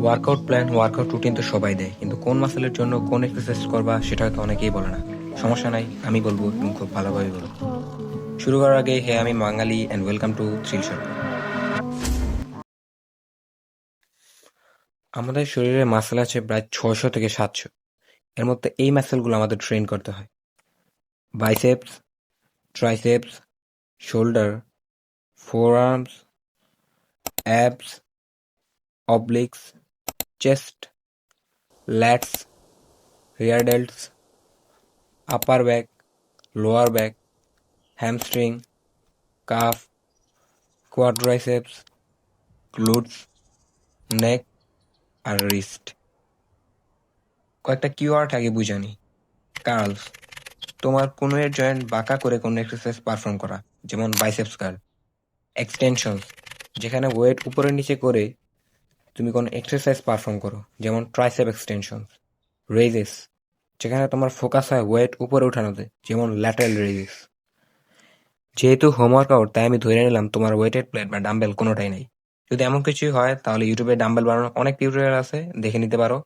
Workout plan, workout routine তো সবাই দেয়, কিন্তু কোন মাসেলের জন্য কোন এক্সারসাইজ করবা সেটা হয়তো অনেকেই বলে না। সমস্যা নাই, আমি বলবো, তুমি খুব ভালোভাবে বলবো। শুরু করার আগে হে, আমি বাঙালি অ্যান্ড ওয়েলকাম টু থ্রিল সরকার। আমাদের শরীরে মাসেল আছে প্রায় 600 থেকে 700। এর মধ্যে এই মাসেলগুলো আমাদের ট্রেন করতে হয়: biceps, triceps, shoulder, forearms, abs, obliques, chest, lats, rear delts, upper back, lower back, hamstring, calf, quadriceps, glutes, neck আর রিস্ট। কয়েকটা কিওয়ার্ড আগে বুঝানি। কার্লস, তোমার কোনোয়ের জয়েন্ট বাঁকা করে কোনো এক্সারসাইজ পারফর্ম করা, যেমন বাইসেপস কার্ল। এক্সটেনশনস, যেখানে ওয়েট উপরে নিচে করে তুমি কোনো এক্সারসাইজ পারফর্ম করো, যেমন ট্রাইসেপ এক্সটেনশনস। রেইজেস, যেখানে তোমার ফোকাস হয় ওয়েট উপরে উঠানোতে, যেমন ল্যাটারাল রেইজেস। যেহেতু হোমওয়ার্কআউট, তাই আমি ধরে নিলাম তোমার ওয়েটেড প্লেট বা ডাম্বেল কোনোটাই নাই। যদি এমন কিছুই হয়, তাহলে ইউটিউবে ডাম্বেল বানানোর অনেক টিউটোরিয়াল আছে, দেখে নিতে পারো।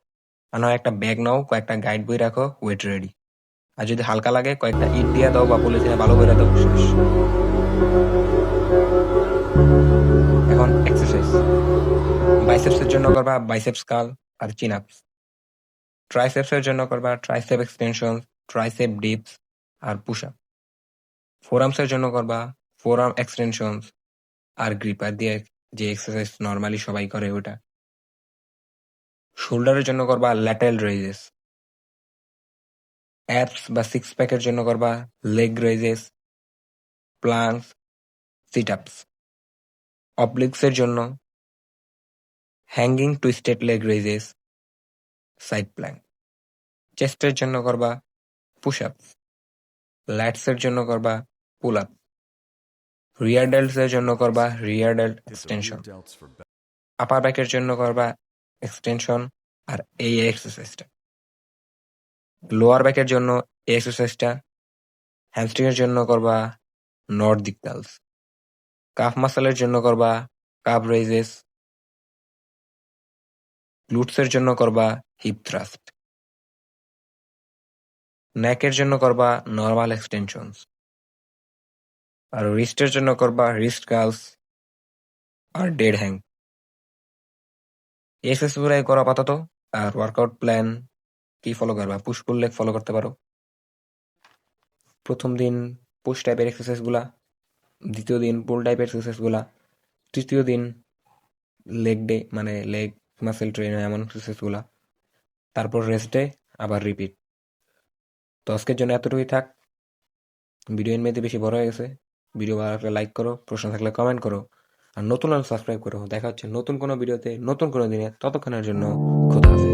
আর নয় একটা ব্যাগ নাও, কয়েকটা গাইড বই রাখো, ওয়েট রেডি। আর যদি হালকা লাগে, কয়েকটা ইট দিয়ে দাও বা পলিথিনে ভালো করে দাও, শেষ। এখন এক্সারসাইজ। বাইসেপসের জন্য করবা বাইসেপস কার্ল আর চিন আপস। ট্রাইসেপসের জন্য করবা ট্রাইসেপ এক্সটেনশন, ট্রাইসেপ ডিপস আর পুশ আপ। ফোরআর্মসের জন্য করবা ফোরআর্ম এক্সটেনশন আর গ্রিপার দিয়ে যে এক্সারসাইজ নর্মালি সবাই করে ওটা। শোল্ডারের জন্য করবা ল্যাটারাল রেইজেস। অ্যাপস বা সিক্স প্যাকের জন্য করবা leg raises, planks, sit ups. অবলিক্সের জন্য hanging twisted leg raises, side plank. চেস্টের জন্য করবা পুশ আপ। ল্যাটসের জন্য করবা পুল আপ। রিয়ার ডেল্টস এর জন্য করবা রিয়ার ডেল্ট এক্সটেনশন। আপার ব্যাকের জন্য করবা এক্সটেনশন আর এই এক্সারসাইজটা। লোয়ার ব্যাকের জন্য এই এক্সারসাইজটা। হ্যামস্ট্রিং এর জন্য করবা নর্দিক কার্লস। কাফ মাসলের জন্য করবা কাফ রেইজেস। গ্লুটসের জন্য করবা হিপ থ্রাস্ট। নেকের জন্য করবা নর্মাল এক্সটেনশনস। আর রিস্টের জন্য করবা রিস্ট কার্লস আর ডেড হ্যাং। এই এক্সারসাইজ গুলাই করো আপাতত। আর ওয়ার্কআউট প্ল্যান কি ফলো করবা? পুশ পুল লেগ ফলো করতে পারো। প্রথম দিন পুশ টাইপের এক্সারসাইজ গুলা, দ্বিতীয় দিন পুল টাইপের এক্সারসাইজ গুলা, তৃতীয় দিন লেগ ডে, মানে লেগ মাসেল ট্রেন হয় এমন এক্সারসাইজ গুলা, তারপর রেস্ট ডে, আবার রিপিট। তো আজকের জন্য এতটুকুই থাক। ভিডিও এমনিতে বেশি বড় হয়ে গেছে। ভিডিও ভালো লাগলে লাইক করো, প্রশ্ন থাকলে কমেন্ট করো, আর নতুন হলে সাবস্ক্রাইব করো। দেখা হচ্ছে নতুন কোনো ভিডিওতে, নতুন কোনো দিনে। ততক্ষণের জন্য খোদা হাফেজ।